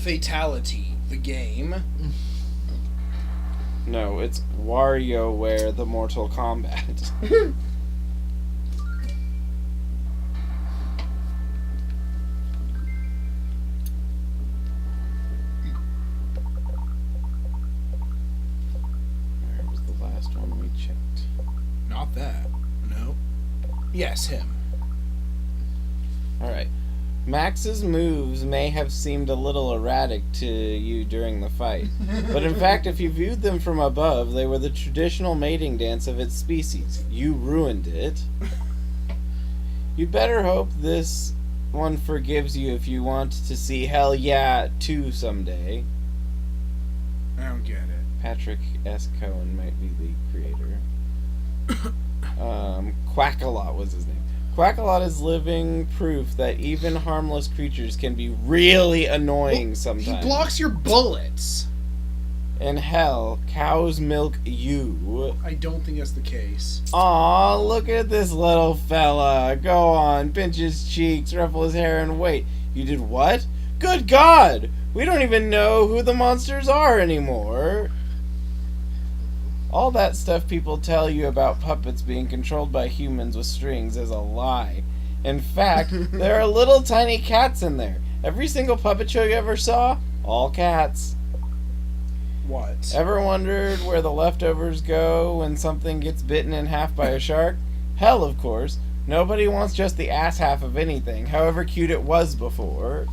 Fatality, the game. No, it's WarioWare the Mortal Kombat. Where was the last one we checked? Not that. No. Yes, him. Alright. Max's moves may have seemed a little erratic to you during the fight, but in fact, if you viewed them from above, they were the traditional mating dance of its species. You ruined it. You'd better hope this one forgives you if you want to see Hell Yeah 2 someday. I don't get it. Patrick S. Cohen might be the creator. Quackalot was his name. Quackalot is living proof that even harmless creatures can be really annoying sometimes. He blocks your bullets. In hell, cows milk you. I don't think that's the case. Aw, look at this little fella. Go on, pinch his cheeks, ruffle his hair, and wait. You did what? Good God! We don't even know who the monsters are anymore. All that stuff people tell you about puppets being controlled by humans with strings is a lie. In fact, there are little tiny cats in there. Every single puppet show you ever saw, all cats. What? Ever wondered where the leftovers go when something gets bitten in half by a shark? Hell, of course. Nobody wants just the ass half of anything, however cute it was before.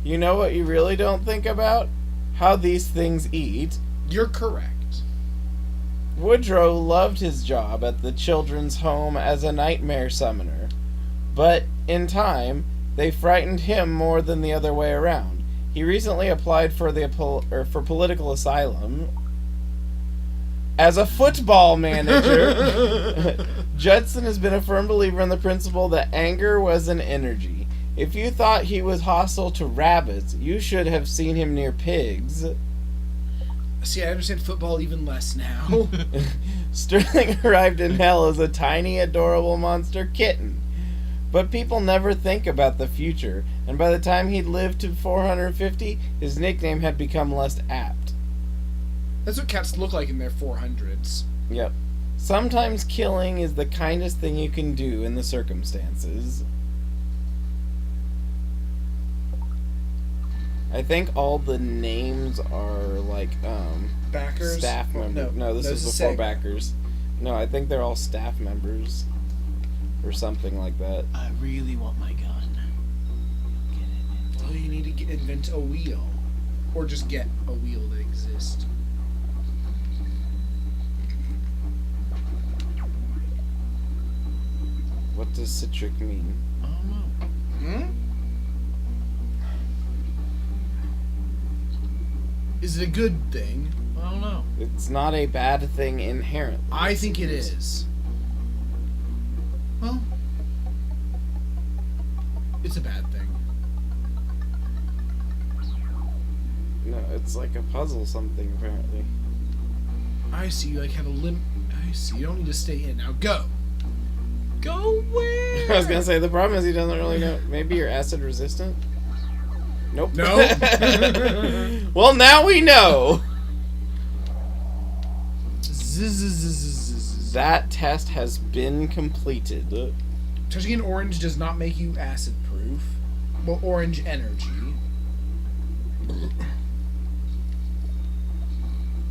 You know what you really don't think about? How these things eat. You're correct. Woodrow loved his job at the children's home as a nightmare summoner, but in time, they frightened him more than the other way around. He recently applied for for political asylum as a football manager. Judson has been a firm believer in the principle that anger was an energy. If you thought he was hostile to rabbits, you should have seen him near pigs. See, I understand football even less now. Sterling arrived in hell as a tiny, adorable monster kitten. But people never think about the future, and by the time he'd lived to 450, his nickname had become less apt. That's what cats look like in their 400s. Yep. Sometimes killing is the kindest thing you can do in the circumstances. I think all the names are like Backers? staff members. No, this is before backers. No, I think they're all staff members or something like that. I really want my gun. Get it. Well, you need to invent a wheel. Or just get a wheel that exists. What does citric mean? I don't know. Hmm? Is it a good thing? I don't know. It's not a bad thing inherently. I think it is. Well, it's a bad thing. No, it's like a puzzle something apparently. I see you like have a limp. I see. You don't need to stay in. Now go. Go where? I was gonna say the problem is he doesn't really know. Maybe you're acid resistant. Nope. No. Well, now we know. That test has been completed. Touching an orange does not make you acid proof. Well, orange energy.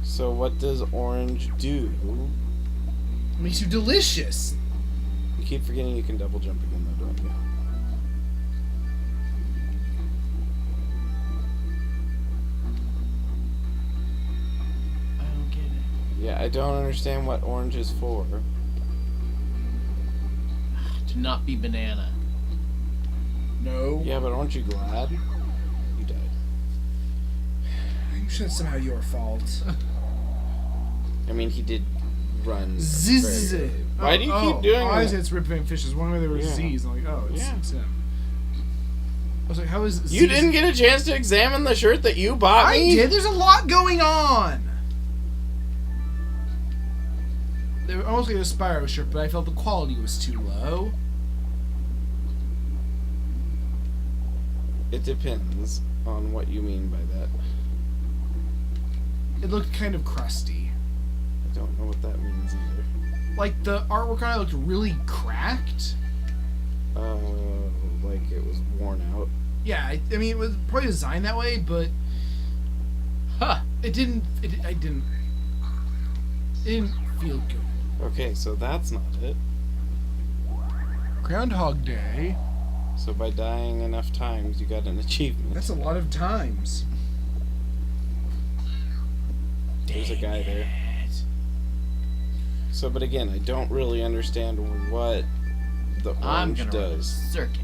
So what does orange do? Makes you delicious. You keep forgetting you can double jump again though, don't you? I don't get it. Yeah, I don't understand what orange is for. To not be banana. No. Yeah, but aren't you glad? You died. I'm sure it's somehow your fault. I mean, he did run. Zzz. very- Why do you keep doing I that? said it's Rip Van Fishes. One way there were Yeah. Z's. I'm like, oh, Yeah. it's him. I was like, how is You didn't get a chance to examine the shirt that you bought I me? did. There's a lot going on. They were almost like a Spyro shirt, but I felt the quality was too low. It depends on what you mean by that. It looked kind of crusty. I don't know what that means either. Like, the artwork on it looked really cracked. Like it was worn out. Yeah, I mean, it was probably designed that way, but it didn't feel good. Okay, so that's not it. Groundhog Day. So by dying enough times, you got an achievement. That's a lot of times. There's a guy there. So, but again, I don't really understand what the I'm orange gonna run a does. circuit.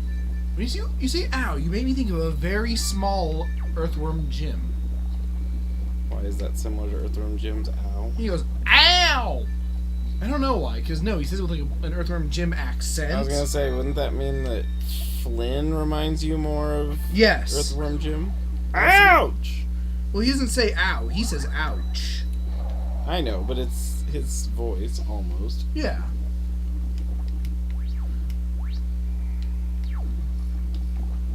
When you say ow, you made me think of a very small Earthworm Jim. Why is that similar to Earthworm Jim's ow? He goes, ow! I don't know why, because no, he says it with like an Earthworm Jim accent. I was gonna say, wouldn't that mean that Flynn reminds you more of Yes. Earthworm Jim? Ouch! Well, he doesn't say ow, he says ouch. I know, but it's his voice, almost. Yeah.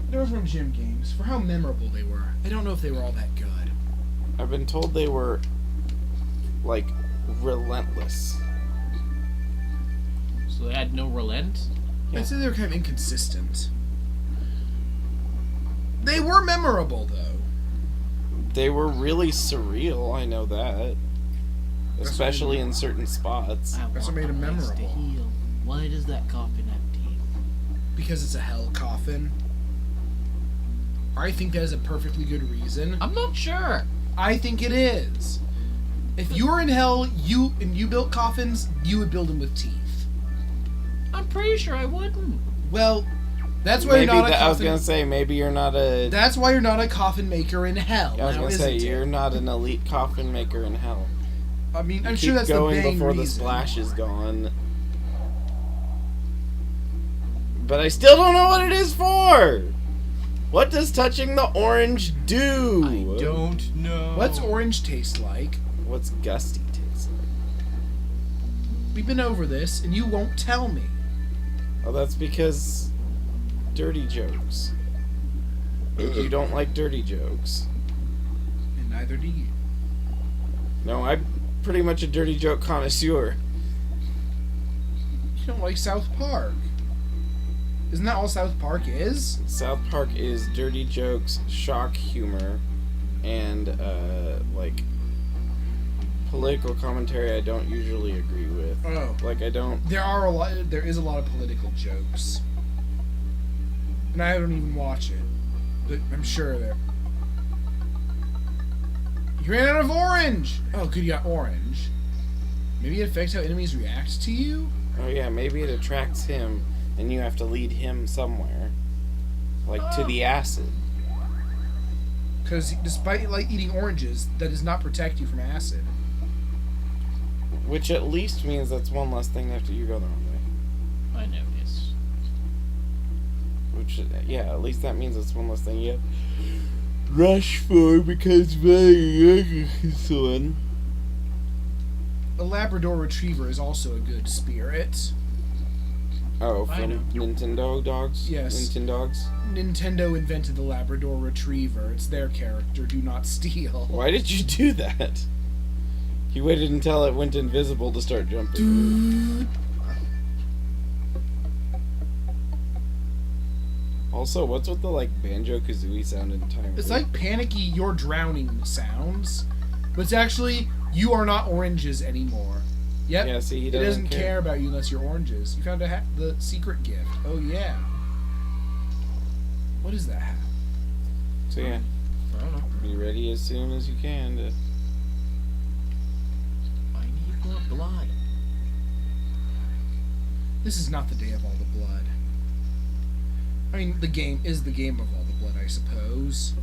The Earthworm Jim games, for how memorable they were, I don't know if they were all that good. I've been told they were, like, relentless. So they had no relent? Yeah. I'd say they were kind of inconsistent. They were memorable, though. They were really surreal, I know that. Especially in certain spots. I That's what want made 'em my legs to memorable. heal. Why does that coffin have teeth? Because it's a hell coffin. I think that is a perfectly good reason. I'm not sure. I think it is. If you were in hell, you built coffins, you would build them with teeth. I'm pretty sure I wouldn't. Well, that's why Maybe you're not a I was coffin. gonna say, maybe you're not a... That's why you're not a coffin maker in hell. I was now, gonna say, isn't it? you're not an elite coffin maker in hell. I mean, I'm Keep sure that's the going main before the reason. splash is gone. But I still don't know what it is for! What does touching the orange do? I don't know. What's orange taste like? What's gusty taste like? We've been over this, and you won't tell me. Oh, that's because... dirty jokes. You don't like dirty jokes. And neither do you. No, I'm pretty much a dirty joke connoisseur. You don't like South Park. Isn't that all South Park is? South Park is dirty jokes, shock humor, and, like, political commentary I don't usually agree with. Oh. Like, I don't... There is a lot of political jokes. And I don't even watch it. But I'm sure there. You ran out of orange! Oh, good, you got orange. Maybe it affects how enemies react to you? Oh yeah, maybe it attracts him, and you have to lead him somewhere. Like, to the acid. Because despite like eating oranges, that does not protect you from acid. Which at least means that's one less thing after you go the wrong way. I noticed. Which, yeah, at least that means it's one less thing you have rush for because very son. A Labrador Retriever is also a good spirit. Oh, I know. from Nintendo dogs? Yes. Nintendogs? Nintendo invented the Labrador Retriever. It's their character. Do not steal. Why did you do that? You waited until it went invisible to start jumping. Also, what's with the, like, Banjo-Kazooie sound in time? It's like panicky "you're drowning" sounds, but it's actually "you are not oranges anymore." Yep. Yeah, see, he It doesn't care. care about you unless you're oranges. You found the secret gift. Oh yeah. What is that hat? So, yeah, I don't know. be ready as soon as you can to... I need more blood. This is not the day of all the blood. I mean, the game is the game of all the blood, I suppose.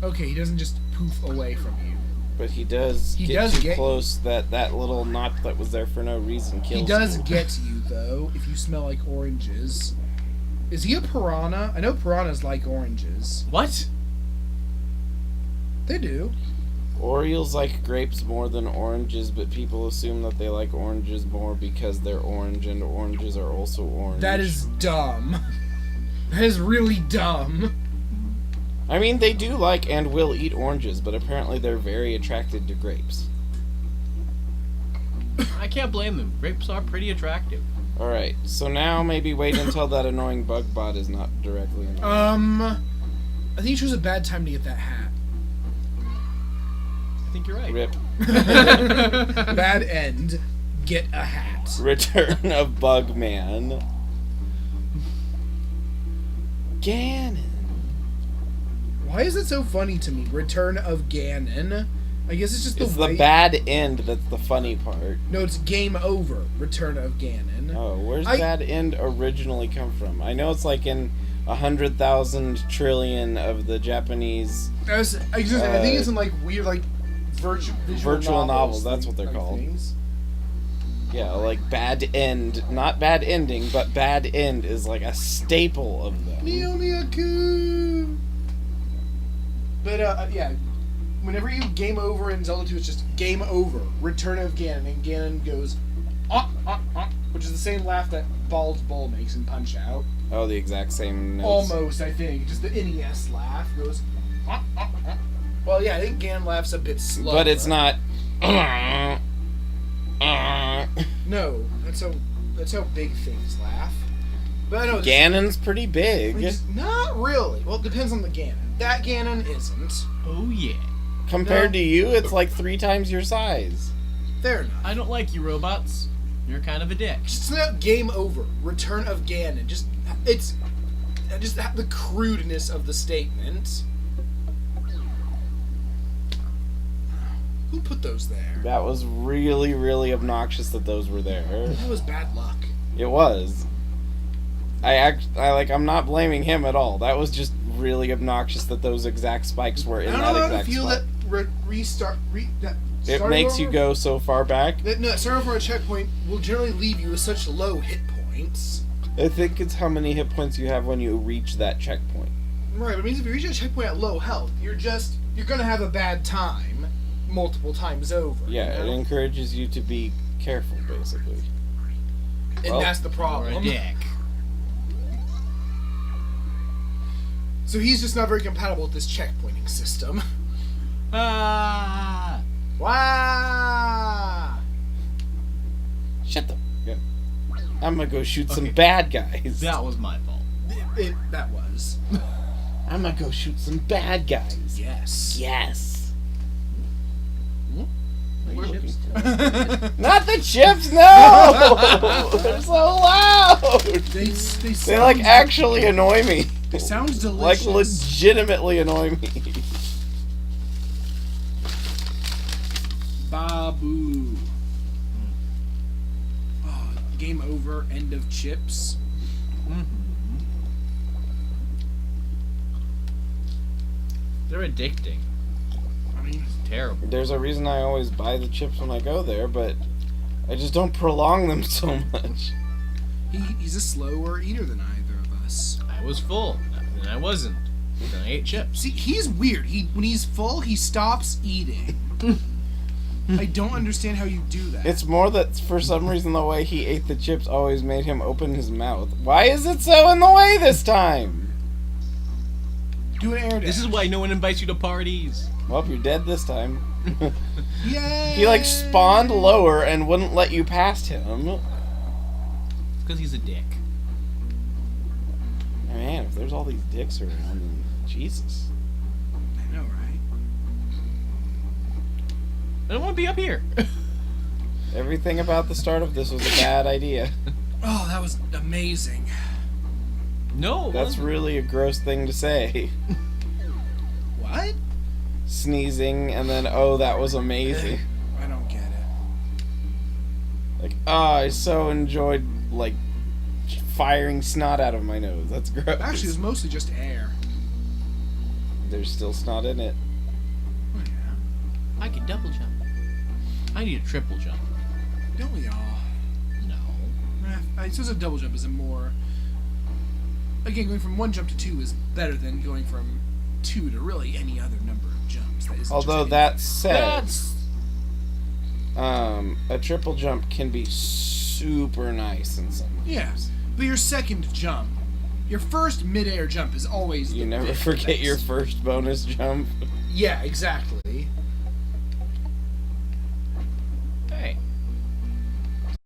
Okay, he doesn't just poof away from you. But he does He get does too get close that little knot that was there for no reason kills He does you. get you, though, if you smell like oranges. Is he a piranha? I know piranhas like oranges. What? They do. Orioles like grapes more than oranges, but people assume that they like oranges more because they're orange and oranges are also orange. That is dumb. That is really dumb. I mean, they do like and will eat oranges, but apparently they're very attracted to grapes. I can't blame them. Grapes are pretty attractive. Alright, so now maybe wait until that annoying bug bot is not directly annoying. I think you chose a bad time to get that hat. I think you're right. Rip. Bad end. Get a hat. Return of Bugman. Ganon. Why is it so funny to me? Return of Ganon. I guess it's just It's the way. the bad end that's the funny part. No, it's game over. Return of Ganon. Oh, where's bad end originally come from? I know it's like in 100,000 trillion of the Japanese I think it's in like weird like virtual novels. That's what they're called. Things. Yeah, like bad end, not bad ending, but bad end is like a staple of them. Mio-Mio-Ku! But yeah, whenever you game over in Zelda 2, it's just game over. Return of Ganon, and Ganon goes, which is the same laugh that Bald's Bull makes in Punch Out. Oh, the exact same notes. Almost, I think. Just the NES laugh goes. Well, yeah, I think Ganon laughs a bit slower. But it's not. No, that's how big things laugh. But I know Ganon's pretty big. Not really. Well, it depends on the Ganon. That Ganon isn't. Oh yeah. Compared to you, it's like 3 times your size. Fair enough. I don't like you robots. You're kind of a dick. Just not game over. Return of Ganon. It's just the crudeness of the statement. Who put those there? That was really, really obnoxious that those were there. That was bad luck. It was. I'm not blaming him at all. That was just really obnoxious that those exact spikes were in I that don't know how to exact feel spot. that It starting makes over, you go so far back. Starting over a checkpoint will generally leave you with such low hit points. I think it's how many hit points you have when you reach that checkpoint. Right, but it means if you reach a checkpoint at low health, you're gonna have a bad time multiple times over. Yeah, you know? it encourages you to be careful, basically. And Well, that's the Or a problem. dick. So he's just not very compatible with this checkpointing system. Ah. Wow! Shut the. Yeah. I'm gonna go shoot some Okay. bad guys. That was my fault. That was. I'm gonna go shoot some bad guys. Yes. Yes. Where- Not the chips, no! They're so loud! They They like actually annoy me. They sound Like delicious. legitimately annoy me. Babu. Oh, game over. End of chips. They're addicting. I mean, It's terrible. There's a reason I always buy the chips when I go there, but I just don't prolong them so much. he's a slower eater than either of us. I was full, and I wasn't. Then I ate chips. See, he's weird. When he's full, he stops eating. I don't understand how you do that. It's more that for some reason the way he ate the chips always made him open his mouth. Why is it so in the way this time? Do an air dash. This is why no one invites you to parties. Well, you're dead this time. Yay! He like spawned lower and wouldn't let you past him. Because he's a dick. Man, if there's all these dicks around, then Jesus. I know, right? I don't want to be up here. Everything about the start of this was a bad idea. Oh, that was amazing. No. That's really a gross thing to say. What? Sneezing and then, oh, that was amazing. I don't get it. Like, I so enjoyed, like, firing snot out of my nose. That's gross. Actually, it's mostly just air. There's still snot in it. Oh, yeah. I can double jump. I need a triple jump. Don't we all? No. I suppose a double jump is a more... Again, going from 1 jump to 2 is better than going from 2 to really any other number of jumps. is Although entertaining. that said, That's a triple jump can be super nice in some ways. yeah. But your second jump, your first mid-air jump is always You the never big forget best. your first bonus jump. Yeah, exactly.